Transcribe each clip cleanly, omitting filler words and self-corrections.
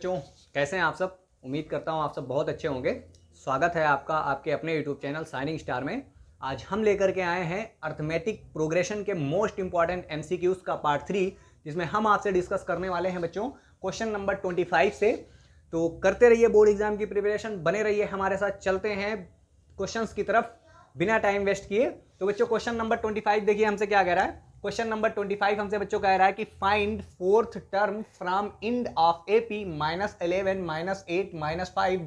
बच्चों, कैसे हैं आप सब। उम्मीद करता हूं आप सब बहुत अच्छे होंगे। स्वागत है आपका आपके अपने यूट्यूब चैनल शाइनिंग स्टार में। आज हम लेकर के आए हैं अर्थमेटिक प्रोग्रेशन के मोस्ट इंपॉर्टेंट एमसीक्यूज का पार्ट 3, जिसमें हम आपसे डिस्कस करने वाले हैं बच्चों क्वेश्चन नंबर 25 से। तो करते रहिए बोर्ड एग्जाम की प्रिपरेशन, बने रहिए हमारे साथ। चलते हैं क्वेश्चंस की तरफ बिना टाइम वेस्ट किए। तो बच्चों क्वेश्चन नंबर 25 देखिए हमसे क्या कह रहा है। क्वेश्चन नंबर 25 हमसे बच्चों कह रहा है कि find fourth term from end of AP -11 -8 -5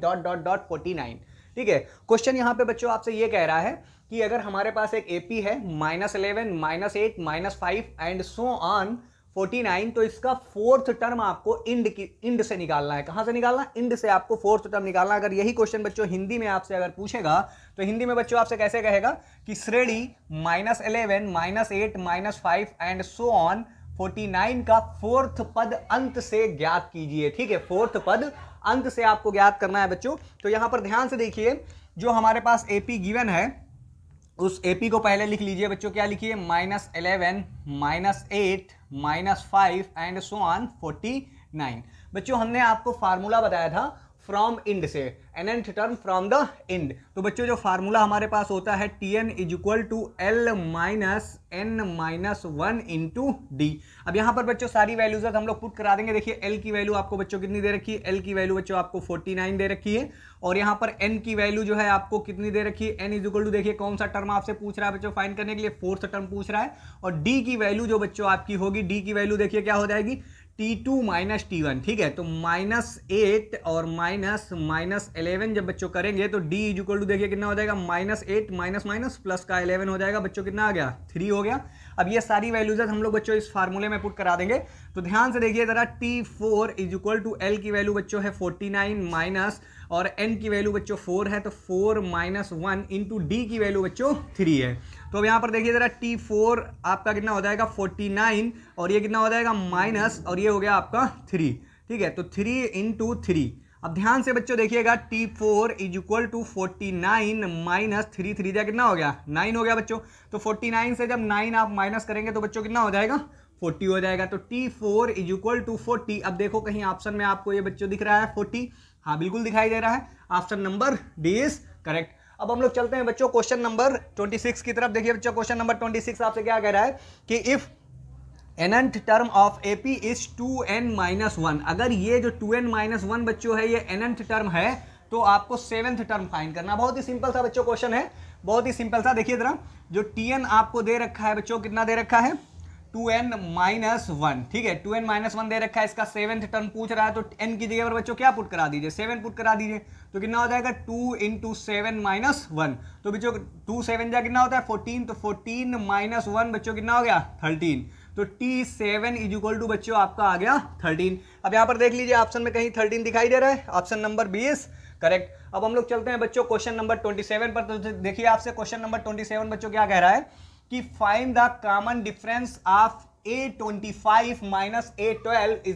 .49। ठीक है, क्वेश्चन यहाँ पे बच्चों आपसे ये कह रहा है कि अगर हमारे पास एक एपी है -11 -8 -5 एंड सो ऑन 49, तो इसका फोर्थ टर्म आपको इंड से निकालना है। कहां से निकालना? इंड से आपको फोर्थ टर्म निकालना। अगर यही क्वेश्चन बच्चों हिंदी में आपसे अगर पूछेगा तो हिंदी में बच्चों आपसे कैसे कहेगा कि श्रेणी -11 -8 -5 एंड सो ऑन 49 का फोर्थ पद अंत से ज्ञात कीजिए। ठीक है, फोर्थ पद अंत से आपको ज्ञात करना है बच्चों। तो यहां पर ध्यान से देखिए, जो हमारे पास एपी गिवन है उस एपी को पहले लिख लीजिए बच्चों। क्या लिखिए? -11 -8 -5 एंड सो ऑन 49। बच्चों हमने आपको फार्मूला बताया था फ्रॉम इंड से, nth term from the end. तो बच्चों जो फार्मूला हमारे पास होता है Tn = L - n-1 into D. अब यहां पर बच्चों सारी वैल्यूज हम लोग पुट करा देंगे। देखिए L की वैल्यू आपको बच्चों कितनी दे रखी है? L की वैल्यू बच्चों आपको 49 दे रखी है। और यहां पर n की वैल्यू जो है आपको कितनी दे रखी है? n = देखिए कौन सा टर्म आपसे पूछ रहा है बच्चों फाइंड करने के लिए? फोर्थ टर्म पूछ रहा है। और d की वैल्यू जो बच्चों आपकी होगी, d की वैल्यू देखिए क्या हो जाएगी? T2 - T1। ठीक है, तो -8 और -11 जब बच्चों करेंगे तो d = देखिए कितना हो जाएगा? -8 प्लस का 11 हो जाएगा बच्चों। कितना आ गया? 3 हो गया। अब ये सारी वैल्यूज हम लोग बच्चों इस फार्मूले में पुट करा देंगे। तो ध्यान से देखिए जरा, T4 = L की वैल्यू बच्चों है 49 माइनस, और n की वैल्यू बच्चों 4 है, तो 4 - 1 इंटू डी की वैल्यू बच्चों 3 है। तो अब यहाँ पर देखिए जरा, T4 आपका कितना हो जाएगा? 49, और ये कितना हो जाएगा? माइनस, और ये हो गया आपका 3। ठीक है, तो 3 इंटू 3। अब ध्यान से बच्चों देखिएगा, T4 = 49 माइनस 3, 3 जा कितना हो गया? 9 हो गया बच्चों। तो 49 से जब 9 आप माइनस करेंगे तो बच्चों कितना हो जाएगा? 40 हो जाएगा। तो T4 = 40। अब देखो कहीं ऑप्शन में आपको ये बच्चों दिख रहा है 40? हाँ बिल्कुल दिखाई दे रहा है। Option number D is correct. अब हम लोग चलते हैं बच्चों क्वेश्चन नंबर 26 की तरफ। देखिए बच्चों क्वेश्चन नंबर 26 आपसे क्या कह रहा है कि if nth term of AP is 2n - 1। अगर ये जो 2n - 1 बच्चों है ये nth टर्म है तो आपको 7th टर्म फाइंड करना। बहुत ही सिंपल सा बच्चों क्वेश्चन है, बहुत ही सिंपल सा। देखिए जरा, जो Tn आपको दे रखा है बच्चों, कितना दे रखा है? 2n - 1। ठीक है, 2n - 1 दे रखा है, इसका 7th टर्म पूछ रहा है। तो n की जगह पर बच्चों क्या पुट करा दीजिए? 7 पुट करा दीजिए। तो कितना हो जाएगा? 2 × 7 - 1। तो बच्चों 2 7 जा कितना होता है? 14। तो 14 - 1 बच्चों कितना हो गया? 13। तो T7 = बच्चों आपका आ गया 13। अब यहाँ पर देख लीजिए ऑप्शन में कहीं 13 दिखाई दे रहा है। Option number 20 correct. अब हम लोग चलते हैं बच्चों क्वेश्चन नंबर 27 पर। तो देखिए आपसे क्वेश्चन नंबर 27 बच्चों क्या कह रहा है कि find the common difference of A25 - A12 =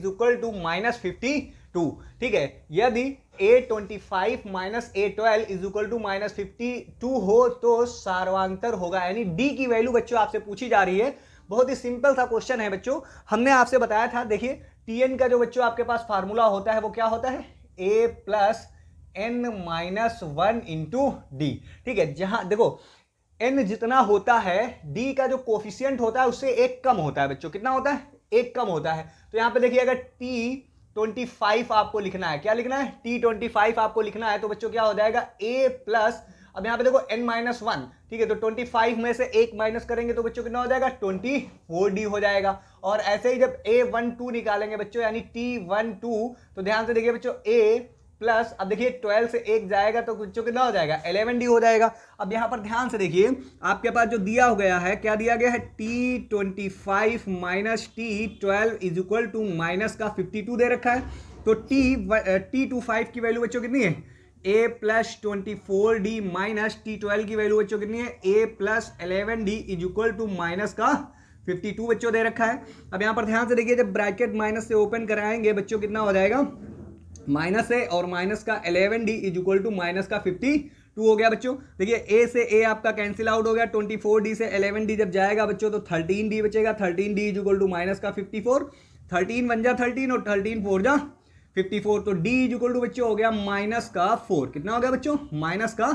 -52। ठीक है, यदि A25 - A12 = -52 हो तो सार्वांतर होगा। यानी D की वैल्यू बच्चों आपसे पूछी जा रही है। बहुत ही सिंपल सा क्वेश्चन है बच्चों। हमने आपसे बताया था, देखिए Tn का जो बच्चों आपके पास फार्मूला होता है वो क्या होता है? A + n-1 into D. ठीक है, जहां देखो n जितना होता है d का जो कोफिशिएंट होता है उससे एक कम होता है बच्चों। कितना होता है? एक कम होता है। तो यहां पे देखिए अगर T25 आपको लिखना है, क्या लिखना है? T25 आपको लिखना है, तो बच्चों क्या हो जाएगा? A प्लस, अब यहां पे देखो n-1। ठीक है, तो 25 में से 1 माइनस करेंगे तो बच्चों कितना हो जाएगा? 24d हो जाएगा। और ऐसे ही जब A12 निकालेंगे बच्चों, यानी T12, तो ध्यान से देखिए बच्चों, A प्लस, अब देखिए 12 से 1 जाएगा तो बच्चों कितना हो जाएगा? 11d हो जाएगा। अब यहां पर ध्यान से देखिए आपके पास जो दिया हो गया है, क्या दिया गया है? T25 - T12 = माइनस का 52 दे रखा है। तो T25 की वैल्यू बच्चों कितनी है? A + 24d माइनस T12 की वैल्यू बच्चों कितनी है? A + 11d = माइनस का 52 बच्चों दे रखा है। अब यहां पर ध्यान से देखिए, जब ब्रैकेट माइनस से ओपन कराएंगे बच्चों कितना हो जाएगा? माइनस है, और माइनस का 11d = माइनस का 52 हो गया बच्चों। देखिए a से a आपका कैंसिल आउट हो गया। 24d से 11d जब जाएगा बच्चों तो 13d बचेगा। 13d = माइनस का 54। 13 1 जा 13 और 13 4 जा 54। तो डी इज इक्वल टू बच्चों हो गया माइनस का 4। कितना हो गया बच्चों? माइनस का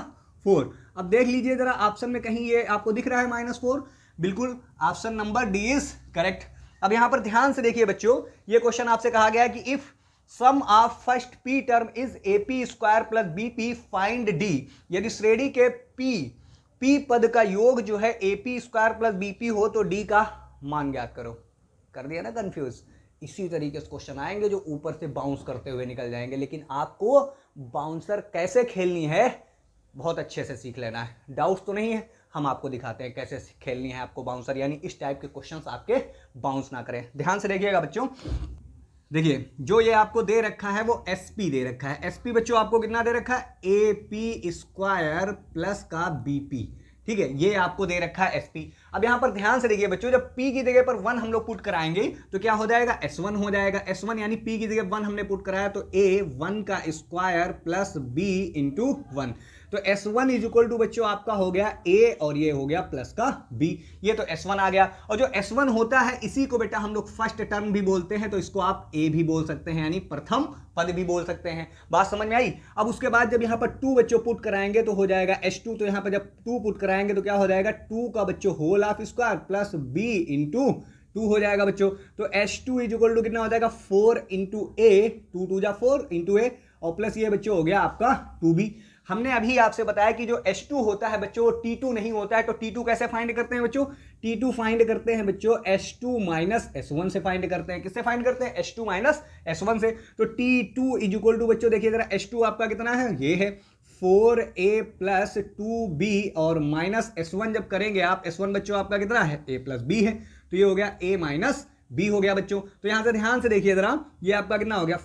4। अब देख लीजिए जरा ऑप्शन में कहीं ये आपको दिख रहा है -4? बिल्कुल, option number D is correct. अब यहां पर ध्यान से देखिए बच्चों, ये क्वेश्चन आपसे कहा गया है कि if sum of first p term is AP square plus BP find D। यदि श्रेणी के P पद का योग जो है AP स्क्वायर प्लस BP हो तो D का मान ज्ञात करो। कर दिया ना कंफ्यूज? इसी तरीके से क्वेश्चन आएंगे जो ऊपर से बाउंस करते हुए निकल जाएंगे, लेकिन आपको बाउंसर कैसे खेलनी है बहुत अच्छे से सीख लेना है। डाउट्स तो नहीं है, हम आपको दिखाते हैं कैसे खेलनी है आपको बाउंसर, यानी इस टाइप के क्वेश्चंस आपके बाउंस ना करें। ध्यान से देखिएगा बच्चों, देखिए जो ये आपको दे रखा है वो SP दे रखा है। SP बच्चों आपको कितना दे रखा है? AP स्क्वायर प्लस का BP। ठीक है, ये आपको दे रखा है SP। अब यहां पर ध्यान से देखिए बच्चों, जब P की जगह पर 1 हम लोग पुट कराएंगे तो क्या हो जाएगा? S1 हो जाएगा। S1 यानी P की जगह 1 हमने पुट कराया तो A 1 का स्क्वायर प्लस B इंटू 1। तो S1 इज इक्वल टू बच्चों आपका हो गया A और ये हो गया प्लस का B। ये तो S1 आ गया। और जो S1 होता है इसी को बेटा हम लोग फर्स्ट टर्म भी बोलते हैं, तो इसको आप A भी बोल सकते हैं, यानी प्रथम पद भी बोल सकते हैं। बात समझ में आई? अब उसके बाद जब यहाँ पर 2 बच्चों पुट कराएंगे तो हो जाएगा S2। तो यहाँ पर जब 2 पुट कराएंगे तो क्या हो जाएगा? 2 का बच्चों whole of square plus B into 2 हो जाएगा बच्चों। तो S2 इज इक्वल टू कितना हो जाएगा? 4 इंटू A, 2 2 जा 4 इंटू A, और प्लस ये बच्चों हो गया आपका 2B। हमने अभी आपसे बताया कि जो H2 होता है बच्चों T2 नहीं होता है, तो T2 कैसे फाइंड करते हैं बच्चों? T2 फाइंड करते हैं बच्चों H2 माइनस S1 से फाइंड करते हैं। किससे फाइंड करते हैं? H2 माइनस S1 से। तो T2 इज इक्वल टू बच्चों देखिए जरा, H2 आपका कितना है? ये है 4A प्लस 2B, और माइनस S1 जब करेंगे आप, S1 बच्चों आपका कितना है? A प्लस B है, तो ये हो गया A माइनस B हो गया बच्चों। तो यहां से ध्यान से देखिए जरा, ये आपका कितना हो गया?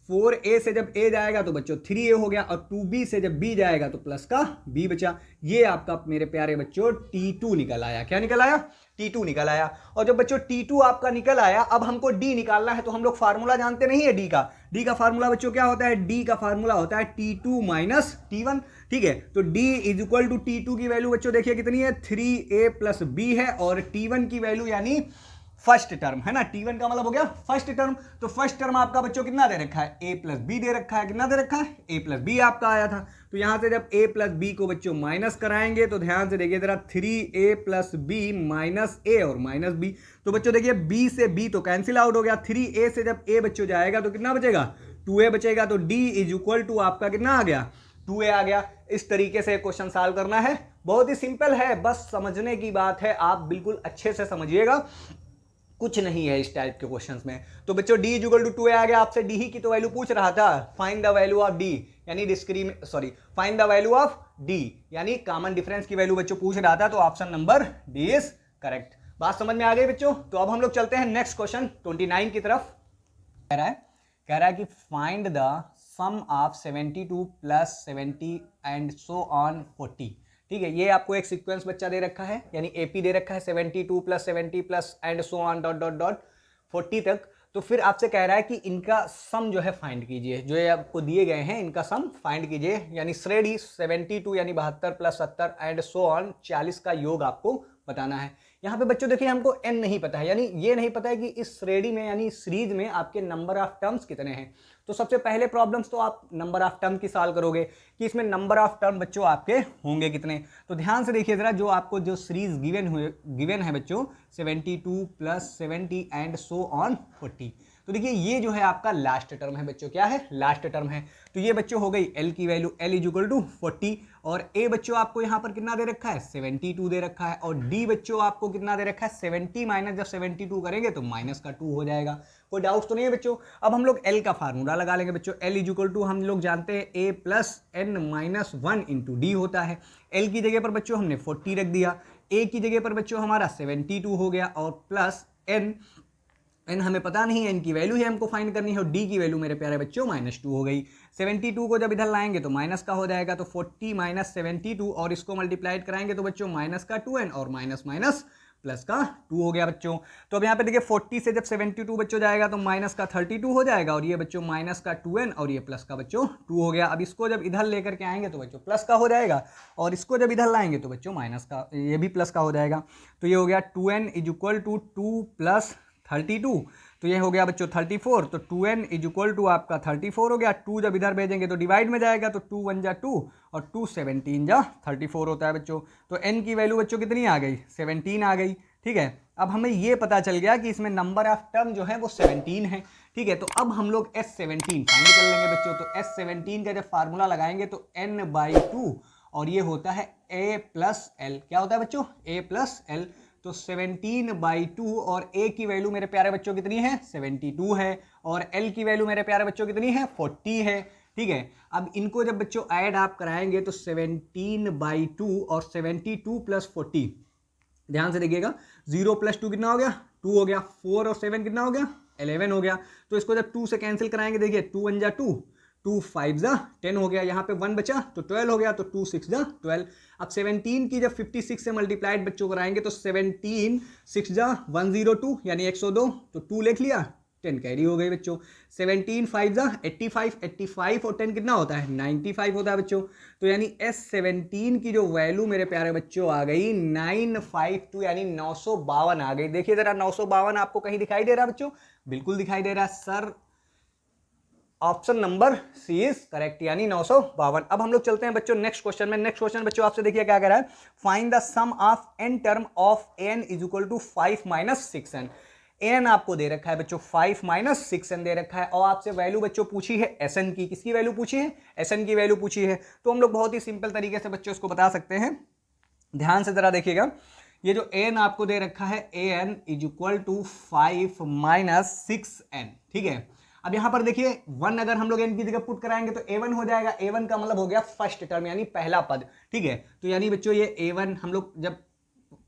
4A से जब A जाएगा तो बच्चों 3A हो गया, और 2B से जब B जाएगा तो प्लस का B बचा। ये आपका मेरे प्यारे बच्चों T2 निकल आया। क्या निकल आया? T2 निकल आया। और जब बच्चों T2 आपका निकल आया, अब हमको D निकालना है, तो हम लोग फार्मूला जानते नहीं है D का। D का फार्मूला बच्चों क्या होता है? D का फार्मूला होता है T2 माइनस T1। ठीक है, तो D is equal to T2 की वैल्यू बच्चों देखिए कितनी है? 3A प्लस B है, और T1 की वैल्यू यानी फर्स्ट टर्म है ना, T1 का मतलब हो गया फर्स्ट टर्म। तो फर्स्ट टर्म आपका बच्चों कितना दे रखा है? A प्लस B दे रखा है। कितना दे रखा है? A प्लस B आपका आया था। तो यहां से जब A प्लस B को बच्चों माइनस कराएंगे तो ध्यान से देखिए जरा, 3A plus B minus A और माइनस B। तो बच्चों देखिए B से B तो कैंसिल आउट हो गया। 3A से जब A बच्चों जाएगा तो कितना बचेगा? 2A बचेगा। तो D इज इक्वल टू आपका कितना आ गया? 2A आ गया। इस तरीके से क्वेश्चन सॉल्व करना है, बहुत ही सिंपल है, बस समझने की बात है। आप बिल्कुल अच्छे से समझिएगा, कुछ नहीं है इस टाइप के क्वेश्चंस में। तो बच्चों D इक्वल टू 2A आ गया। आपसे D ही की तो वैल्यू पूछ रहा था, find the value of D, यानी find the value of D, यानी कॉमन डिफरेंस की वैल्यू बच्चों पूछ रहा था। तो option number D is correct. बात समझ में आ गई बच्चों? तो अब हम लोग चलते हैं नेक्स्ट क्वेश्चन 29 की तरफ। कह रहा है कि find the sum of 72 plus 70 and so on 40। ठीक है, ये आपको एक सीक्वेंस बच्चा दे रखा है, यानी AP दे रखा है 72 plus 70 plus and so on dot dot dot 40 तक। तो फिर आपसे कह रहा है कि इनका सम जो है फाइंड कीजिए, जो ये आपको दिए गए हैं इनका सम फाइंड कीजिए, यानी श्रेणी 72 यानी 72 प्लस 70 एंड सो ऑन 40 का योग आपको बताना है। यहाँ पे बच्चों देखिए हमको n नहीं पता है, यानी ये नहीं पता है कि इस श्रेणी में यानी सीरीज में आपके नंबर ऑफ टर्म्स कितने हैं। तो सबसे पहले प्रॉब्लम्स तो आप नंबर ऑफ टर्म की सॉल्व करोगे कि इसमें नंबर ऑफ टर्म बच्चों आपके होंगे कितने। तो ध्यान से देखिए जरा, जो आपको जो सीरीज गिवन है बच्चों 72 प्लस 70 एंड सो ऑन 40। तो देखिए ये जो है आपका लास्ट टर्म है बच्चों, क्या है? लास्ट टर्म है। तो ये बच्चों हो गई L की value, L is equal to 40, और A बच्चों आपको यहाँ पर कितना दे रखा है? 72 दे रखा है, और D बच्चों आपको कितना दे रखा है? 70 माइनस जब 72 करेंगे तो माइनस का 2 हो जाएगा। कोई डाउट तो नहीं है बच्चों? अब हम लोग L का फार्मूला लगा लेंगे बच्चों। L इज इक्वल टू हम लोग जानते हैं A plus N minus 1 into D होता है। L की जगह पर बच्चों हमने 40 रख दिया, A की जगह पर बच्चों हमारा 72 हो गया, और प्लस n हमें पता नहीं है, n की वैल्यू ही हमको फाइंड करनी है, और d की वैल्यू मेरे प्यारे बच्चों -2 हो गई। 72 को जब इधर लाएंगे तो माइनस का हो जाएगा, तो 40 माइनस 72, और इसको मल्टीप्लाइड कराएंगे तो बच्चों माइनस का 2n और माइनस माइनस प्लस का 2 हो गया बच्चों। तो अब यहाँ पे देखिए 40 से जब 72 बच्चों जाएगा तो माइनस का 32 हो जाएगा, और ये बच्चों माइनस का 2n और ये प्लस का बच्चों 2 हो गया। अब इसको जब इधर लेकर के आएंगे तो बच्चों प्लस का हो जाएगा, और इसको जब इधर लाएंगे तो बच्चों माइनस का, ये भी प्लस का हो जाएगा। तो ये हो गया 2n is equal to 2 plus 32। तो ये हो गया बच्चों 34, तो 2n इज इक्वल टू आपका 34 हो गया। 2 जब इधर भेजेंगे तो डिवाइड में जाएगा, तो 2 1 जा 2 और 2 17 जा 34 होता है बच्चों। तो n की वैल्यू बच्चों कितनी आ गई, 17 आ गई। ठीक है, अब हमें ये पता चल गया कि इसमें नंबर ऑफ टर्म जो है वो 17 है। ठीक है, तो अब हम लोग S17 फाइंड कर लेंगे बच्चों। तो S17 का जब फार्मूला लगाएंगे तो n/2 और ये होता है a प्लस एल। क्या होता है बच्चों, a प्लस एल। तो 17/2 और a की वैल्यू मेरे प्यारे बच्चों कितनी है, 72 है, और l की वैल्यू मेरे प्यारे बच्चों कितनी है, 40 है। ठीक है, अब इनको जब बच्चों ऐड आप कराएंगे तो 17/2 और 72 प्लस 40, ध्यान से देखिएगा, 0 प्लस 2 कितना हो गया, 2 हो गया। 4 और 7 कितना हो गया, 11 हो गया। तो इसको जब 2 से कैंसिल कराएंगे, देखिए 2 1 जा 2, 2 5 जा 10 हो गया, यहाँ पे 1 बचा तो 12 हो गया, तो 2 6 जा 12। अब 17 की जब 56 से मल्टीप्लाइड बच्चों कराएंगे तो 17 6 जा 102 यानी 102, तो 2 लिख लिया, 10 कैरी हो गई बच्चों। 17 5 जा 85, 85 और 10 कितना होता है, 95 होता है बच्चों। तो यानी S17 की जो वैल्यू मेरे प्यारे बच्चों आ गई 952 यानी 952 आ गई। देखिए जरा 952 आपको कहीं दिखाई दे रहा है बच्चों, बिल्कुल दिखाई दे रहा है sir. Option number C is correct, यानी 952। अब हम लोग चलते हैं बच्चों नेक्स्ट क्वेश्चन में। नेक्स्ट क्वेश्चन बच्चों आपसे देखिए क्या कह रहा है, find the sum of n term of n is equal to 5 minus 6n। n आपको दे रखा है बच्चों 5 माइनस 6n दे रखा है, और आपसे वैल्यू बच्चों पूछी है Sn की। किसकी वैल्यू पूछी है, Sn की वैल्यू पूछी है। तो हम लोग बहुत ही सिंपल तरीके से बच्चों इसको बता सकते हैं। ध्यान से जरा देखिएगा, ये जो n आपको दे रखा है an is equal to 5 minus 6n। ठीक है, अब यहां पर देखिए 1 अगर हम लोग n की जगह पुट कराएंगे तो a1 हो जाएगा। a1 का मतलब हो गया फर्स्ट टर्म यानी पहला पद। ठीक है, तो यानी बच्चों ये a1 हम लोग जब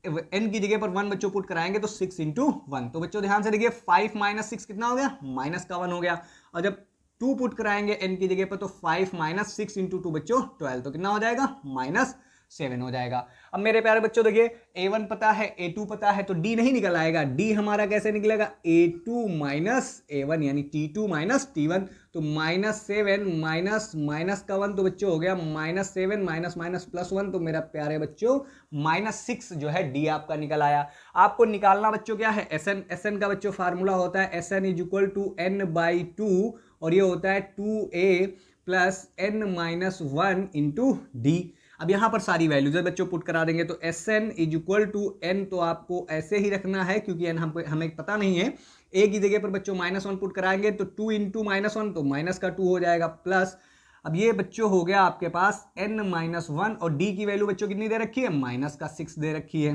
n की जगह पर 1 बच्चों पुट कराएंगे तो 6 इंटू 1। तो बच्चों ध्यान से देखिए 5 माइनस 6 कितना हो गया, माइनस का 1 हो गया। और जब 2 पुट कराएंगे n की जगह पर तो 5 माइनस 6 इंटू 2 बच्चों 12, तो कितना हो जाएगा, -7 हो जाएगा। अब मेरे प्यारे बच्चों देखिए a1 पता है, a2 पता है, तो d नहीं निकल आएगा। d हमारा कैसे निकलेगा, a2 माइनस a1 यानी t2 माइनस t1। तो -7 माइनस माइनस का 1, तो बच्चों हो गया -7 माइनस माइनस प्लस 1, तो मेरा प्यारे बच्चों -6 जो है d आपका निकल आया। आपको निकालना बच्चों क्या है, Sn का बच्चों फार्मूला होता है Sn is equal to n/2 और ये होता है 2a plus n minus 1 into D. अब यहां पर सारी वैल्यूज बच्चों पुट करा देंगे तो Sn is equal to n, तो आपको ऐसे ही रखना है क्योंकि n हमें पता नहीं है। a की जगह पर बच्चों -1 पुट कराएंगे तो 2 इंटू -1 तो माइनस का 2 हो जाएगा प्लस। अब ये बच्चों हो गया आपके पास n-1 और d की वैल्यू बच्चों कितनी दे रखी है, -6 दे रखी है।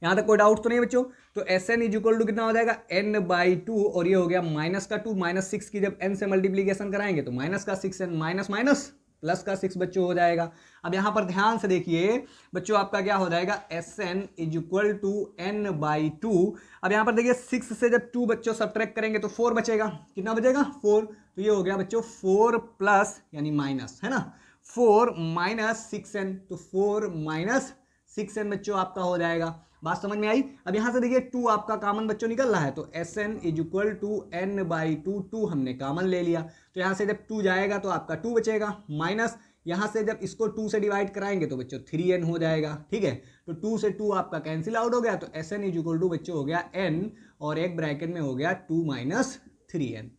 यहां तक कोई डाउट तो नहीं बच्चों। तो Sn इज इक्वल टू कितना हो जाएगा, n/2 और ये हो गया -2 -6 की जब n से मल्टीप्लीकेशन कराएंगे तो -6n माइनस माइनस प्लस का 6 बच्चों हो जाएगा। अब यहां पर ध्यान से देखिए बच्चों आपका क्या हो जाएगा, Sn is equal to n/2। अब यहां पर देखिए 6 से जब 2 बच्चों सब्ट्रैक्ट करेंगे तो 4 बचेगा। कितना बचेगा, 4। तो ये हो गया बच्चों 4 प्लस यानी माइनस, है ना, 4 माइनस 6n, तो 4 माइनस 6n बच्चों आपका हो जाएगा। बात समझ में आई। अब यहां से देखिए 2 आपका कॉमन बच्चों निकल रहा है तो Sn is equal to n/2, 2 हमने कॉमन ले लिया तो यहां से जब 2 जाएगा तो आपका 2 बचेगा, माइनस यहां से जब इसको 2 से डिवाइड कराएंगे तो बच्चों 3n हो जाएगा। ठीक है, तो 2 से 2 आपका कैंसिल आउट हो गया तो Sn इज इक्वल टू बच्चों हो गया n और एक ब्रैकेट में हो गया 2 माइनस 3n।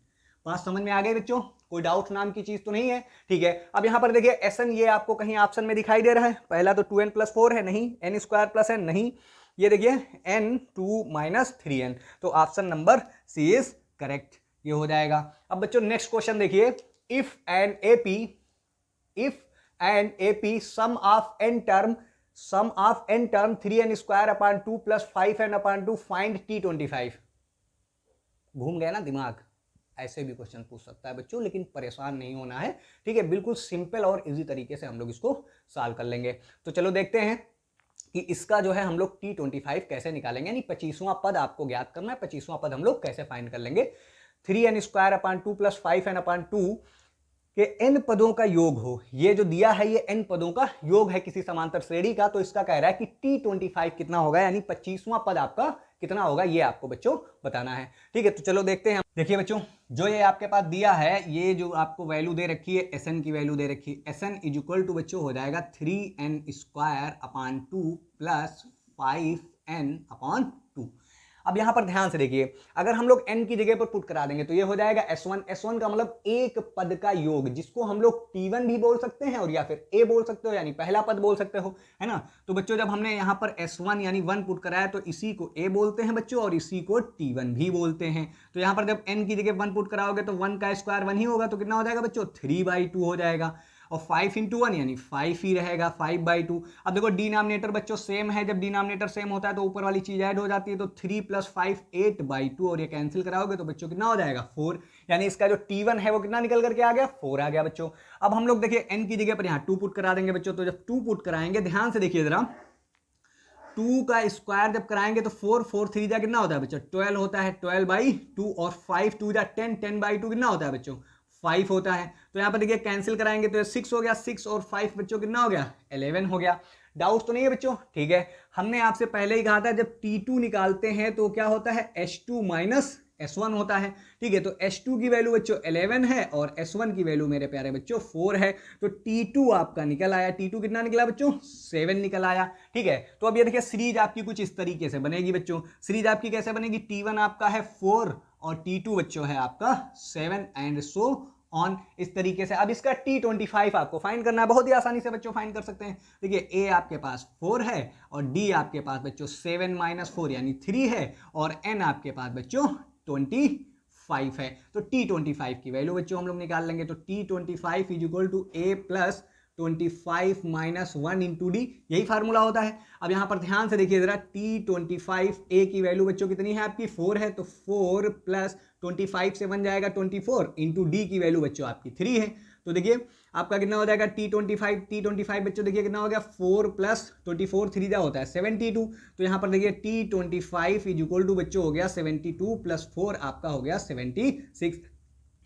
बात समझ में आ गई बच्चों, कोई डाउट नाम की चीज तो नहीं है। ठीक है, अब यहां पर देखिए Sn ये आपको कहीं ऑप्शन में दिखाई दे रहा है, पहला तो 2n प्लस 4 है, नहीं, n स्क्वायर प्लस n नहीं, ये देखिए n2 माइनस 3n, तो option number C is correct, ये हो जाएगा। अब बच्चों नेक्स्ट क्वेश्चन देखिए, if an AP sum of n term 3n square upon 2 plus 5n upon 2 find T25। घूम गया ना दिमाग, ऐसे भी क्वेश्चन पूछ सकता है बच्चों, लेकिन परेशान नहीं होना है। ठीक है, बिल्कुल सिंपल और इजी तरीके से हम लोग इसको सॉल्व कर लेंगे। तो चलो देखते हैं कि इसका जो है हम लोग T25 कैसे निकालेंगे, यानी 25वां पद आपको ज्ञात करना है। 25वां पद हम लोग कैसे फाइंड कर लेंगे, 3n square upon 2 plus 5n upon 2 के n पदों का योग हो। ये जो दिया है ये n पदों का योग है किसी समांतर श्रेणी का, तो इसका कह रहा है कि T25 कितना होगा, यानी 25वां पद आपका कितना होगा, ये आपको बच्चों बताना है। ठीक है, तो चलो देखते हैं। देखिए बच्चों, जो ये आपके पास दिया है, ये जो आपको वैल्यू दे रखी है, Sn की वैल्यू दे रखी है, Sn इज इक्वल टू बच्चों हो जाएगा 3n square upon 2 plus 5n upon 2। अब यहाँ पर ध्यान से देखिए, अगर हम लोग n की जगह पर पुट करा देंगे तो ये हो जाएगा S1। S1 का मतलब एक पद का योग, जिसको हम लोग T1 भी बोल सकते हैं और या फिर A बोल सकते हो, यानी पहला पद बोल सकते हो, है ना। तो बच्चों जब हमने यहाँ पर S1 यानी 1 पुट कराया तो इसी को A बोलते हैं बच्चों और इसी को T1 भी बोलते हैं। तो यहाँ पर जब n की जगह 1 पुट कराओगे तो 1 का स्क्वायर 1 ही होगा, तो कितना हो जाएगा बच्चों 3/2 हो जाएगा। और 5 × 1 यानी 5 ही रहेगा, 5/2। अब देखो डिनोमिनेटर बच्चों सेम है, जब डिनोमिनेटर सेम होता है तो ऊपर वाली चीज ऐड हो जाती है, तो 3 + 5 8/2 और ये कैंसिल कराओगे तो बच्चों कितना हो जाएगा 4। यानी इसका जो T1 है वो कितना निकल करके आ गया 4 आ गया बच्चों। अब हम लोग देखिए n की जगह पर यहाँ 2 पुट करा देंगे बच्चों, तो जब 2 पुट कराएंगे ध्यान से देखिए जरा, 2 का स्क्वायर जब कराएंगे तो 4 3 जा कितना होता है बच्चों 12 होता है, 12/2 और 5 2 जा 10 10/2 कितना होता है बच्चों 5 होता है। तो यहाँ पर देखिए कैंसिल कराएंगे तो 6 हो गया, 6 और 5 बच्चों कितना हो गया 11 हो गया। डाउट तो नहीं है बच्चों? ठीक है, हमने आपसे पहले ही कहा था जब T2 निकालते हैं तो क्या होता है H2 - S1 होता है। ठीक है, तो H2 की वैल्यू बच्चों 11 है और S1 की वैल्यू मेरे प्यारे बच्चों 4 है, तो T2 आपका निकल आया। T2 कितना निकला बच्चों 7 निकल आया। ठीक है, तो अब ये देखिए सीरीज आपकी कुछ इस तरीके से बनेगी बच्चों। सीरीज आपकी कैसे बनेगी, T1 आपका है 4 और T2 बच्चों है आपका 7 एंड सो ऑन, इस तरीके से। अब इसका T25 आपको फाइंड करना है, बहुत ही आसानी से बच्चों फाइंड कर सकते हैं। देखिए A आपके पास 4 है और D आपके पास बच्चों 7 - 4 यानी 3 है और N आपके पास बच्चों 25 है। तो T25 की वैल्यू बच्चों हम लोग निकाल लेंगे, तो T25 = A + 25 - 1 × D, यही फार्मूला होता है। अब यहां पर ध्यान से देखिए जरा, T25 A की वैल्यू बच्चों कितनी है आपकी 4 है, तो 4 + 25 से बन जाएगा 24 × D की वैल्यू बच्चों आपकी 3 है। तो देखिए आपका कितना हो जाएगा T25 बच्चों देखिए कितना हो गया 4 + 24 3 जा होता है 72। तो यहाँ पर देखिए T25 = बच्चों हो गया 72 + 4 आपका हो गया 76।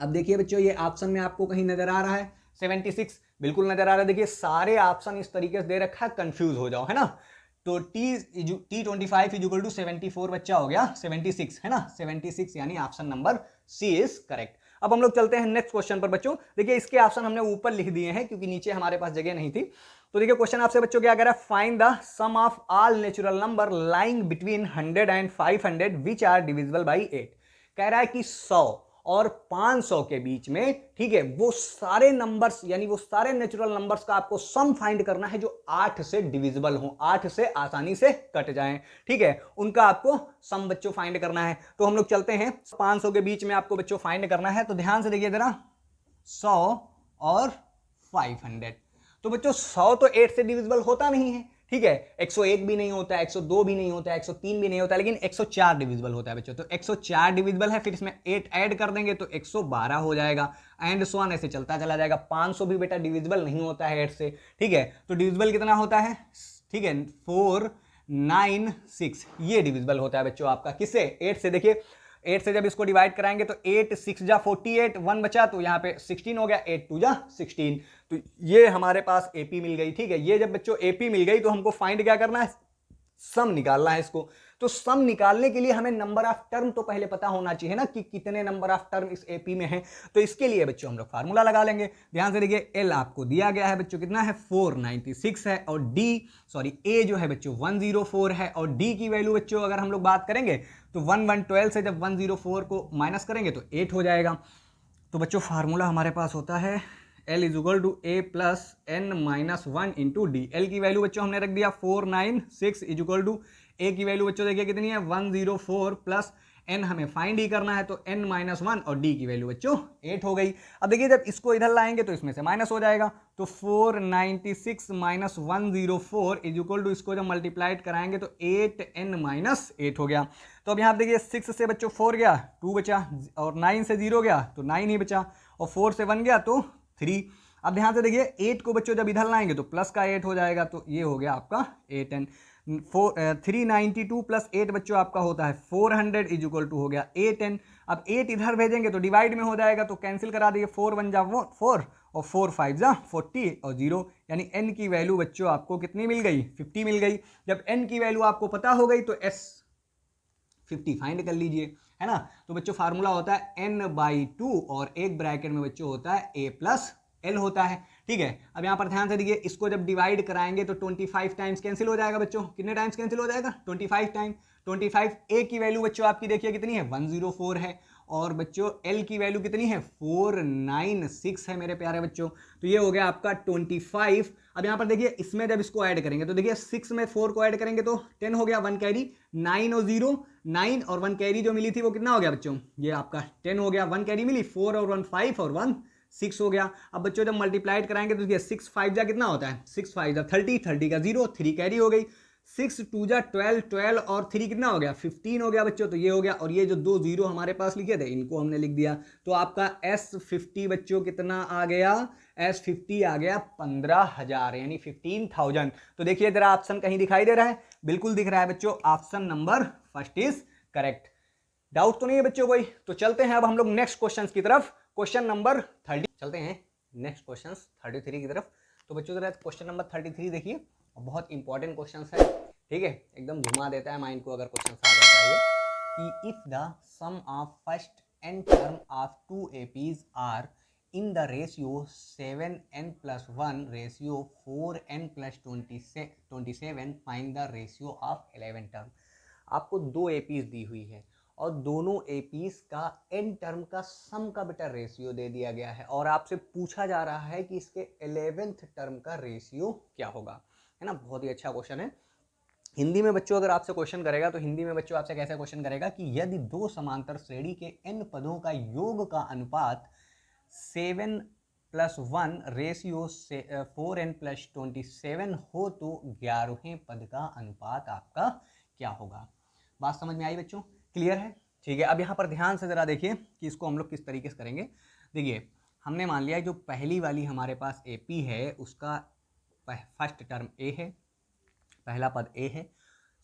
अब देखिए बच्चों ये ऑप्शन में आपको कहीं नजर आ रहा है 76, बिल्कुल नजर आ रहा है। देखिए सारे ऑप्शन इस तरीके से दे रखा है, कंफ्यूज हो जाओ, है ना। तो T25 = 74 बच्चा हो गया 76, है ना, 76 यानी option number C is correct. अब हम लोग चलते हैं नेक्स्ट क्वेश्चन पर बच्चों। देखिए इसके ऑप्शन हमने ऊपर लिख दिए हैं क्योंकि नीचे हमारे पास जगह नहीं थी। तो देखिए क्वेश्चन आपसे बच्चों क्या कह रहा है, find the sum of all natural number lying between 100 and 500 which are divisible by 8। कह रहा है कि 100 और 500 के बीच में, ठीक है, वो सारे नंबर्स यानी वो सारे नेचुरल नंबर्स का आपको सम फाइंड करना है जो 8 से डिविजिबल हो, 8 से आसानी से कट जाएं। ठीक है, उनका आपको सम बच्चों फाइंड करना है। तो हम लोग चलते हैं 500 के बीच में आपको बच्चों फाइंड करना है। तो ध्यान से देखिए जरा, 100 और 500। तो बच्चों 100 तो 8 से डिविजिबल होता नहीं है, ठीक है, 101 भी नहीं होता है, 102 भी नहीं होता है, 103 भी नहीं होता है, लेकिन 104 डिविजिबल होता है बच्चों। तो 104 डिविजिबल है, फिर इसमें 8 ऐड कर देंगे तो 112 हो जाएगा एंड सो ऑन, ऐसे चलता चला जाएगा। 500 भी बेटा डिविजिबल नहीं होता है 8 से, ठीक है। तो डिविजिबल कितना होता है, ठीक है, 496 ये डिविजिबल होता है बच्चों आपका, किससे 8 से। देखिए 8 से जब इसको डिवाइड कराएंगे तो 8 6 जा 48, 1 बचा तो यहाँ पे 16 हो गया, 8 2 जा 16। तो ये हमारे पास एपी मिल गई। ठीक है, ये जब बच्चों एपी मिल गई तो हमको फाइंड क्या करना है, सम निकालना है इसको। तो सम निकालने के लिए हमें नंबर ऑफ टर्म तो पहले पता होना चाहिए ना कि कितने नंबर ऑफ टर्म इस एपी में है। तो इसके लिए बच्चों हम लोग फार्मूला लगा लेंगे। ध्यान से देखिए, एल आपको दिया गया है बच्चों कितना है 496 है और ए जो है बच्चों 104 है और डी की वैल्यू बच्चों अगर हम लोग बात करेंगे तो 112 से जब 104 को माइनस करेंगे तो 8 हो जाएगा। तो बच्चों फार्मूला हमारे पास होता है L = A + n - 1 × D। L की वैल्यू बच्चों हमने रख दिया 496 = A की वैल्यू बच्चों देखिए कितनी है 104 + n हमें फाइंड ही करना है, तो n - 1 और D की वैल्यू बच्चों 8 हो गई। अब देखिए जब इसको इधर लाएंगे तो इसमें से माइनस हो जाएगा, तो 496 - 104 = इसको जब मल्टीप्लाइड कराएंगे तो 8n - 8 हो गया। तो अब यहाँ पे देखिए 6 से बच्चों 4 गया 2 बचा और 9 से 0 गया तो 9 ही बचा और 4 से 1 गया तो 3। अब ध्यान से देखिए 8 को बच्चों जब इधर लाएंगे तो प्लस का 8 हो जाएगा, तो ये हो गया आपका 8n। 392 + 8 बच्चों आपका होता है 400 = हो गया 8n। अब 8 इधर भेजेंगे तो डिवाइड में हो जाएगा, तो कैंसिल करा दिए, 4 1 जा 4 और 4 5 जा 40 और 0, यानी n की वैल्यू बच्चों आपको कितनी मिल गई 50 मिल गई। जब n की वैल्यू आपको पता हो गई तो s 50 फाइंड कर लीजिए, है ना। तो बच्चों फार्मूला होता है n/2 और एक ब्रैकेट में बच्चों होता है a + l होता है। ठीक है, अब यहाँ पर ध्यान से देखिए, इसको जब डिवाइड कराएंगे तो 25 टाइम्स कैंसिल हो जाएगा बच्चों। कितने टाइम्स कैंसिल हो जाएगा 25 टाइम। 25 ए की वैल्यू बच्चों आपकी देखिए कितनी है 104 है, और बच्चों एल की वैल्यू कितनी है 496 है मेरे प्यारे बच्चों। तो ये हो गया आपका 25। अब यहाँ पर देखिए इसमें जब इसको ऐड करेंगे तो देखिए 6 में 4 को ऐड करेंगे तो 10 हो गया, 1 कैरी, 9 और 0 9 और 1 कैरी जो मिली थी वो कितना हो गया बच्चों, ये आपका 10 हो गया, 1 कैरी मिली, 4 और 1 5 और 1 6 हो गया। अब बच्चों जब मल्टीप्लाइड कराएंगे तो देखिए 6 5 जा कितना होता है, 6 5 जा 30, 30 का 0, 3 कैरी हो गई, 6 2 जा 12, 12 और 3 कितना हो गया 15 हो गया बच्चों। तो ये हो गया, और ये जो 2 जीरो हमारे पास लिखे थे इनको हमने लिख दिया। तो आपका S50 बच्चों कितना आ गया, S50 आ गया 15,000 यानी 15,000। तो देखिए जरा ऑप्शन कहीं दिखाई दे रहा है, बिल्कुल दिख रहा है बच्चों, option number first is correct. Doubt तो नहीं है बच्चों कोई? तो चलते हैं अब हम लोग नेक्स्ट क्वेश्चन की तरफ, क्वेश्चन नंबर 30 चलते हैं नेक्स्ट क्वेश्चन 33 की तरफ। तो बच्चों जरा क्वेश्चन नंबर 33 देखिए, बहुत इंपॉर्टेंट क्वेश्चन है, ठीक है, एकदम घुमा देता है माइंड को अगर क्वेश्चन आ जाता है कि if the sum of first n term of 2 APs are in the ratio 7n + 1 ratio 4n + 27 find the ratio of 11 term. आपको 2 APs दी हुई है और दोनों APs का n टर्म का सम का बेटा रेशियो दे दिया गया है, और आपसे पूछा जा रहा है कि इसके 11th टर्म का रेशियो क्या होगा, है ना। बहुत ही अच्छा क्वेश्चन है। हिंदी में बच्चों अगर आपसे क्वेश्चन करेगा तो हिंदी में बच्चों आपसे कैसे क्वेश्चन करेगा कि यदि दो समांतर श्रेणी के n पदों का योग का अनुपात 7 + 1 रेशियो 4n + 27 हो तो 11वें पद का अनुपात आपका क्या होगा। बात समझ में आई बच्चों, क्लियर है? ठीक है, अब यहाँ पर ध्यान से ज़रा देखिए कि इसको हम लोग किस तरीके से करेंगे। देखिए हमने मान लिया जो पहली वाली हमारे पास AP है उसका फर्स्ट टर्म A है, पहला पद A है,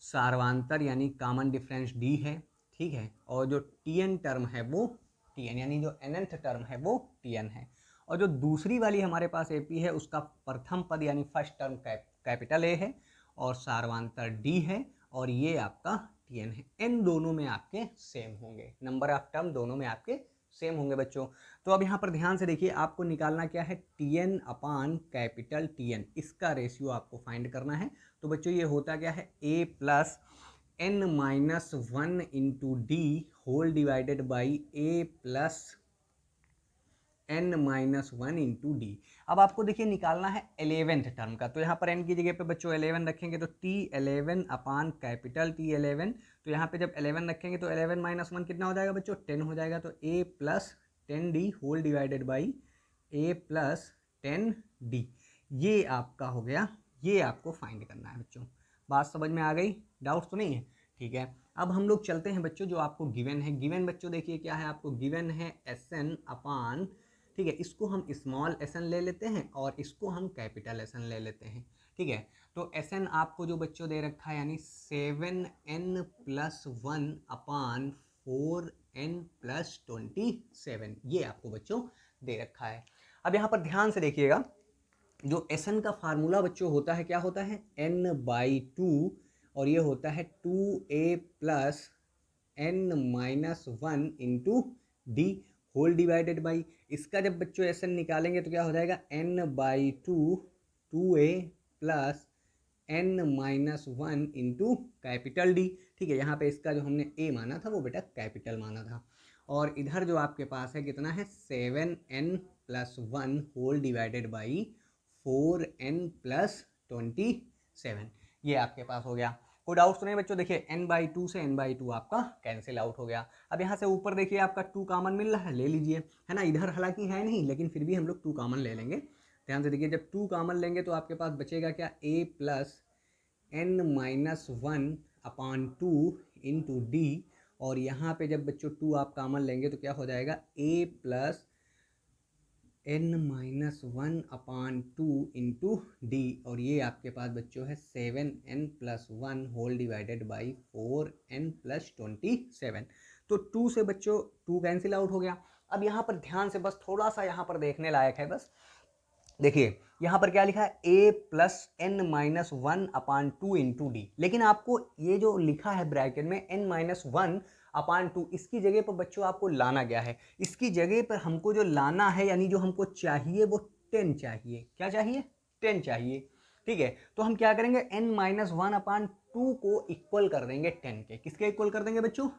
सार्वांतर यानी कॉमन डिफरेंस D है, ठीक है, और जो TN टर्म है वो TN यानी जो nth टर्म है वो TN है, और जो दूसरी वाली हमारे पास AP है उसका प्रथम पद यानी फर्स्ट टर्म कैपिटल A है और सार्वांतर D है, और ये आपका TN है। इन दोनों में आपके सेम होंगे, नंबर ऑफ टर्म दोनों में आपके सेम होंगे बच्चों। तो अब यहाँ पर ध्यान से देखिए, आपको निकालना क्या है, TN अपान कैपिटल TN, इसका रेशियो आपको फाइंड करना है। तो बच्चों ये होता क्या है, A + n-1 into D whole divided by A + n-1 into D। अब आपको देखिए निकालना है 11th टर्म का, तो यहाँ पर n की जगह पे बच्चों 11 रखेंगे तो T11 अपान कैपिटल T11, तो यहाँ पे जब 11 रखेंगे तो 11 - 1 कितना हो जाएगा बच्चों, 10 हो जाएगा। तो A + 10D whole divided by A + 10D, ये आपका हो गया, ये आपको फाइंड करना है बच्चों। बात समझ में आ गई, डाउट तो नहीं है? ठीक है, अब हम लोग चलते हैं बच्चों जो आपको गिवन है। गिवन बच्चों देखिए क्या है, आपको गिवन है SN अपान, ठीक है, इसको हम स्मॉल SN ले लेते हैं और इसको हम कैपिटल SN ले लेते हैं, ठीक है। तो SN आपको जो बच्चों दे रखा है यानी 7n + 1 अपान 4n + 27, ये आपको बच्चों दे रखा है। अब यहाँ पर ध्यान से देखिएगा, जो SN का फार्मूला बच्चों होता है, क्या होता है, n/2, और ये होता है 2A + n-1 into D whole divided by, इसका जब बच्चों SN निकालेंगे तो क्या हो जाएगा, n/2 2A + n-1 into capital D, ठीक है। यहाँ पे इसका जो हमने A माना था वो बेटा कैपिटल माना था, और इधर जो आपके पास है कितना है, 7n + 1 whole divided by 4n + 27, ये आपके पास हो गया। कोई डाउट तो नहीं बच्चों? देखिए n/2 से n/2 आपका कैंसिल आउट हो गया। अब यहाँ से ऊपर देखिए आपका 2 कॉमन मिल रहा है, ले लीजिए, है ना। इधर हालांकि है नहीं लेकिन फिर भी हम लोग 2 कॉमन ले लेंगे। ध्यान से देखिए, जब 2 कॉमन लेंगे तो आपके पास बचेगा क्या, A + n-1 upon 2 into D, और यहाँ पे जब बच्चों 2 आप कॉमन लेंगे तो क्या हो जाएगा, A + n-1 upon 2 into D, और ये आपके पास बच्चों है 7n + 1 whole divided by 4n + 27। तो 2 से बच्चों 2 कैंसिल आउट हो गया। अब यहाँ पर ध्यान से बस थोड़ा सा यहाँ पर देखने लायक है, बस देखिए यहाँ पर क्या लिखा है, A + n-1 upon 2 into D, लेकिन आपको ये जो लिखा है ब्रैकेट में n-1 अपान 2, इसकी जगह पर बच्चों आपको लाना गया है, इसकी जगह पर हमको जो लाना है यानी जो हमको चाहिए वो 10 चाहिए। क्या चाहिए, 10 चाहिए। ठीक है। तो हम क्या करेंगे, n-1/2 को इक्वल कर देंगे 10 के। किसके इक्वल कर देंगे बच्चों,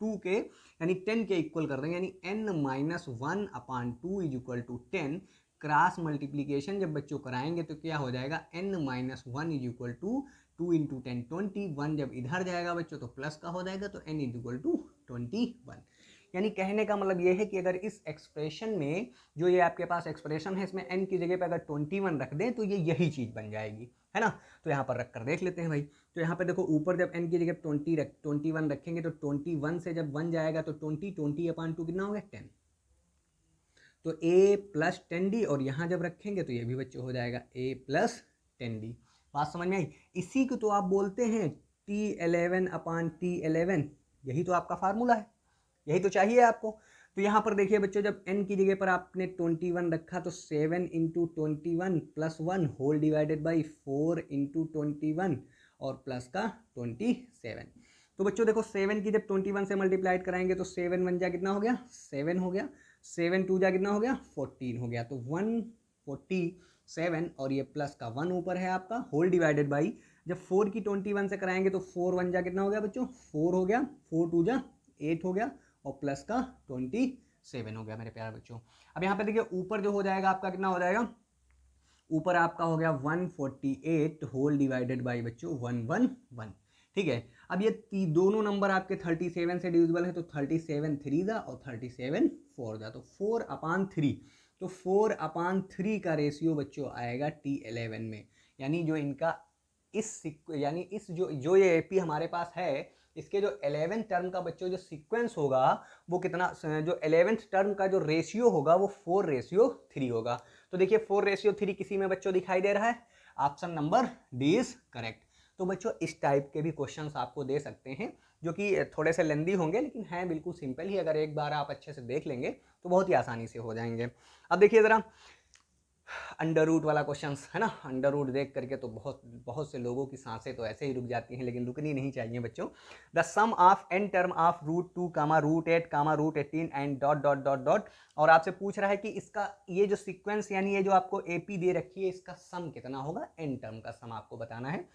2 के, यानी 10 के इक्वल कर देंगे, यानी n-1/2 is equal to 10। Cross multiplication जब बच्चों कराएंगे तो क्या हो जाएगा, n-1 is equal to 2 into 10 21। जब इधर जाएगा बच्चों तो प्लस का हो जाएगा, तो n इज इक्वल टू 21। यानी कहने का मतलब ये है कि अगर इस एक्सप्रेशन में जो ये आपके पास एक्सप्रेशन है, इसमें n की जगह पे अगर 21 रख दें तो ये यही चीज़ बन जाएगी, है ना। तो यहाँ पर रख कर देख लेते हैं भाई। तो यहाँ पे देखो ऊपर जब n की जगह 21 रखेंगे तो 21 से जब 1 जाएगा तो 20/2 कितना हो गया 10, तो a प्लस 10d, और यहाँ जब रखेंगे तो ये भी बच्चों हो जाएगा a प्लस 10d। बात समझ में आई। इसी को तो आप बोलते हैं T11/T11, यही तो आपका फार्मूला है, यही तो चाहिए आपको। तो यहाँ पर देखिए बच्चों, जब n की जगह पर आपने 21 रखा तो 7 into 21 plus 1 whole divided by 4 into 21 और प्लस का 27। तो बच्चों देखो 7 की जब 21 से मल्टीप्लाइड कराएंगे तो 7 1 जा कितना हो गया 7 हो गया, 7 2 जा कितना हो गया 14 हो गया, तो 147 और ये प्लस का 1 ऊपर है आपका होल डिवाइडेड बाई, जब 4 की 21 से कराएंगे तो 4 1 जा कितना हो गया बच्चों 4 हो गया, 4 2 जा 8 हो गया और प्लस का 27 हो गया मेरे प्यारे बच्चों। अब यहाँ पे देखिए ऊपर जो हो जाएगा आपका कितना हो जाएगा, ऊपर आपका हो गया 148 होल डिवाइडेड बाई बच्चों 111। ठीक है। अब ये दोनों नंबर आपके 37 से डिविजिबल है, तो 37 3 दा और 37 4 दा, तो 4/3। तो 4/3 का रेशियो बच्चों आएगा T11 में। यानी जो इनका यानी इस जो ये एपी हमारे पास है, इसके जो 11th टर्म का बच्चों जो सीक्वेंस होगा वो कितना, जो 11th टर्म का जो रेशियो होगा वो 4:3 होगा। तो देखिए 4:3 किसी में बच्चों दिखाई दे रहा है, option number D is correct. तो बच्चों इस टाइप के भी क्वेश्चंस आपको दे सकते हैं, जो कि थोड़े से लेंदी होंगे लेकिन हैं बिल्कुल सिंपल ही। अगर एक बार आप अच्छे से देख लेंगे तो बहुत ही आसानी से हो जाएंगे। अब देखिए ज़रा अंडर रूट वाला क्वेश्चन है ना, अंडर रूट देख करके तो बहुत से लोगों की सांसें तो ऐसे ही रुक जाती हैं, लेकिन रुकनी नहीं चाहिए बच्चों। The sum of n term of √2, √8, √18 and dot dot dot dot. और आपसे पूछ रहा है कि इसका ये जो सीक्वेंस यानी ये जो आपको एपी दे रखी है, इसका सम कितना होगा, n टर्म का सम आपको बताना है।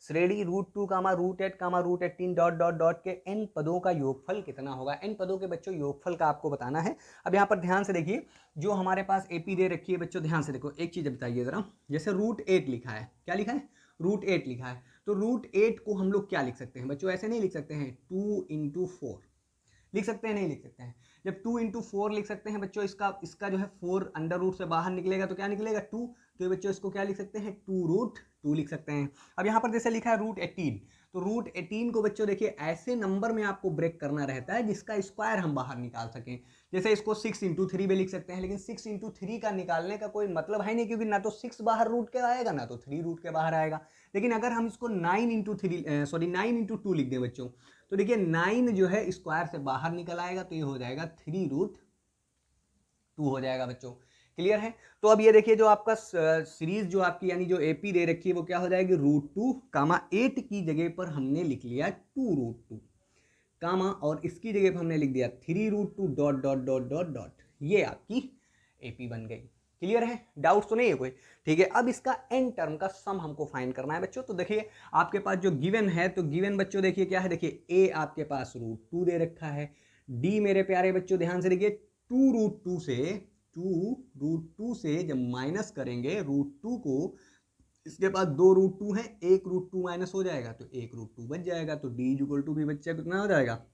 श्रेणी √2, √8, √18 डॉट डॉट डॉट के n पदों का योगफल कितना होगा। n पदों के बच्चों योगफल का आपको बताना है। अब यहाँ पर ध्यान से देखिए, जो हमारे पास एपी दे रखी है बच्चों, ध्यान से देखो एक चीज़ बताइए ज़रा। जैसे √8 लिखा है, क्या लिखा है √8 लिखा है, तो √8 को हम लोग क्या लिख सकते हैं बच्चों, ऐसे नहीं लिख सकते हैं 2 × 4 लिख सकते हैं, नहीं लिख सकते हैं। जब 2 × 4 लिख सकते हैं बच्चों, इसका जो है 4 अंडर रूट से बाहर निकलेगा तो क्या निकलेगा 2, तो बच्चों इसको क्या लिख सकते हैं 2√2 लिख सकते हैं। अब यहाँ पर जैसे लिखा है √18, तो √18 को बच्चों देखिए ऐसे नंबर में आपको ब्रेक करना रहता है जिसका स्क्वायर हम बाहर निकाल सकें। जैसे इसको 6 × 3 भी लिख सकते हैं, लेकिन 6 × 3 का निकालने का कोई मतलब है नहीं, क्योंकि ना तो 6 बाहर रूट के आएगा ना तो 3 रूट के बाहर आएगा। लेकिन अगर हम इसको 9 × 2 लिख दें बच्चों, तो देखिए 9 जो है स्क्वायर से बाहर निकल आएगा, तो ये हो जाएगा 3√2 हो जाएगा बच्चों। क्लियर है। तो अब ये देखिए जो आपका सीरीज जो आपकी यानी जो एपी दे रखी है वो क्या हो जाएगी √2, 8 की जगह पर हमने लिख लिया 2√2, और इसकी जगह पर हमने लिख दिया 3√2 dot dot dot dot dot. ये आपकी एपी बन गई। क्लियर है, डाउट तो नहीं है कोई। ठीक है। अब इसका n टर्म का सम हमको फाइंड करना है बच्चों। तो देखिए आपके पास जो गिवन है, तो गिवन बच्चों देखिए क्या है, देखिए a आपके पास √2 दे रखा है, d मेरे प्यारे बच्चों ध्यान से देखिए 2√2 से जब माइनस करेंगे √2 को, इसके पास 2 √2 है, 1 √2 माइनस हो जाएगा तो 1 √2 बच जाएगा, तो d = भी बच्चा कितना हो जाएगा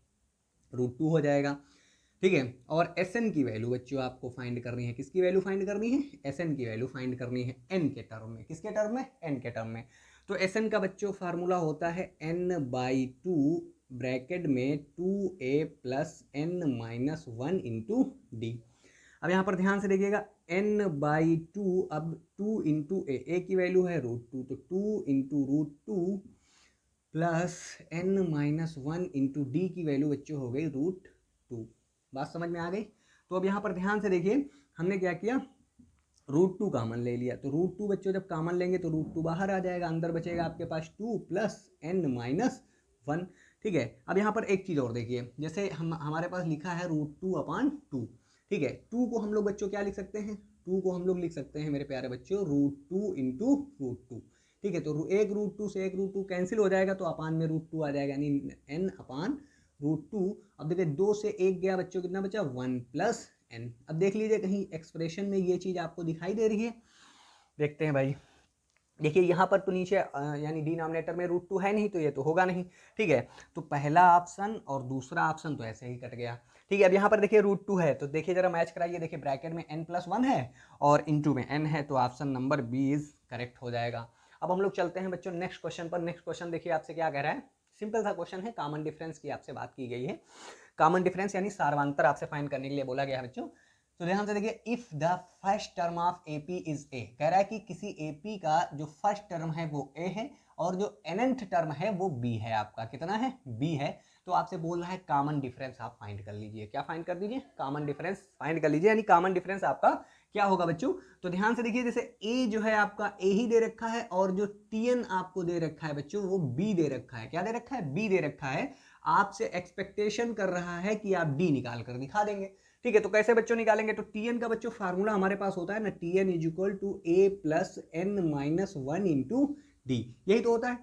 √2 हो जाएगा। ठीक है। और Sn की वैल्यू बच्चों आपको फाइंड करनी है, किसकी वैल्यू फाइंड करनी है, Sn की वैल्यू फाइंड करनी है n के टर्म में। किसके टर्म में, n के टर्म में। तो Sn का बच्चों फार्मूला होता है n/2 ब्रैकेट में 2a + n-1 × d। अब यहाँ पर ध्यान से देखिएगा n/2, अब 2 × a की वैल्यू है √2, तो 2 × √2 + n-1 × d की वैल्यू बच्चों हो गई √2। बात समझ में आ गई। तो अब यहाँ पर ध्यान से देखिए हमने क्या किया, √2 कॉमन ले लिया, तो √2 बच्चों जब कॉमन लेंगे तो √2 बाहर आ जाएगा, अंदर बचेगा आपके पास 2 + n-1। ठीक है। अब यहाँ पर एक चीज़ और देखिए, जैसे हमारे पास लिखा है √2/2। ठीक है। 2 को हम लोग बच्चों क्या लिख सकते हैं, 2 को हम लोग लिख सकते हैं मेरे प्यारे बच्चों √2 इंटू √2। ठीक है, तो एक √2 से एक √2 कैंसिल हो जाएगा, तो अपान में √2 आ जाएगा, यानी n अपान √2। अब देखिए 2 से 1 गया बच्चों, कितना बचा 1 प्लस n। अब देख लीजिए कहीं एक्सप्रेशन में ये चीज़ आपको दिखाई दे रही है, देखते हैं भाई। देखिए यहाँ पर तो नीचे यानी डिनोमिनेटर में √2 है नहीं, तो ये तो होगा नहीं। ठीक है, तो पहला ऑप्शन और दूसरा ऑप्शन तो ऐसे ही कट गया। ठीक है, अब यहाँ पर देखिए √2 है, तो देखिए जरा मैच कराइए। देखिए ब्रैकेट में n+1 है और इनटू में n है, तो option number B is correct हो जाएगा। अब हम लोग चलते हैं बच्चों नेक्स्ट क्वेश्चन पर। नेक्स्ट क्वेश्चन देखिए आपसे क्या कह रहा है, सिंपल सा क्वेश्चन है, कॉमन डिफरेंस की आपसे बात की गई है। कॉमन डिफरेंस यानी सार्वंतर आपसे फाइंड करने के लिए बोला गया है बच्चों। तो ध्यान से देखिए, if the first term of AP is a, कह रहा है कि किसी एपी का जो फर्स्ट टर्म है वो ए है और जो nth टर्म है वो बी है। आपका कितना है, बी है। तो आपसे बोल रहा है कॉमन डिफरेंस आप फाइंड कर लीजिए। क्या फाइंड कर दीजिए, कॉमन डिफरेंस फाइंड कर लीजिए, यानी कॉमन डिफरेंस आपका क्या होगा बच्चों। तो ध्यान से देखिए, जैसे ए जो है आपका ए ही दे रखा है और जो tn आपको दे रखा है बच्चों वो बी दे रखा है। क्या दे रखा है, बी दे रखा है। आपसे एक्सपेक्टेशन कर रहा है कि आप डी निकाल कर दिखा देंगे। ठीक है, तो कैसे बच्चों निकालेंगे, तो tn का बच्चों फार्मूला हमारे पास होता है ना, tn is equal to a plus n-1 into D, यही तो होता है।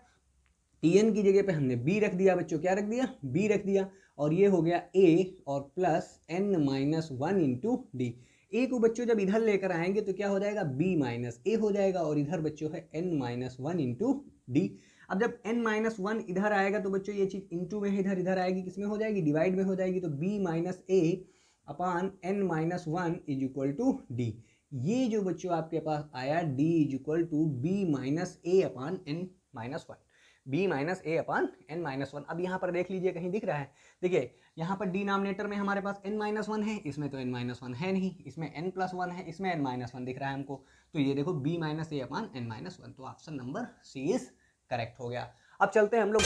tn की जगह पे हमने b रख दिया बच्चों, क्या रख दिया, b रख दिया, और ये हो गया a और plus n-1 into D. a को बच्चों जब इधर लेकर आएंगे तो क्या हो जाएगा, b माइनस a हो जाएगा, और इधर बच्चों है n-1 इंटू डी। अब जब n-1 इधर आएगा तो बच्चों ये चीज इंटू में इधर इधर आएगी, किसमें हो जाएगी, डिवाइड में हो जाएगी, तो b minus a upon n-1 is equal to D. ये जो बच्चों आपके पास आया d is equal to b minus a upon n-1, b minus a upon n-1। अब यहाँ पर देख लीजिए कहीं दिख रहा है, देखिए यहाँ पर डिनोमिनेटर में हमारे पास n-1 है, इसमें तो n-1 है नहीं, इसमें n+1 है, इसमें n-1 दिख रहा है हमको। तो ये देखो b minus a upon n-1, तो option number C is correct हो गया। अब चलते हैं हम लोग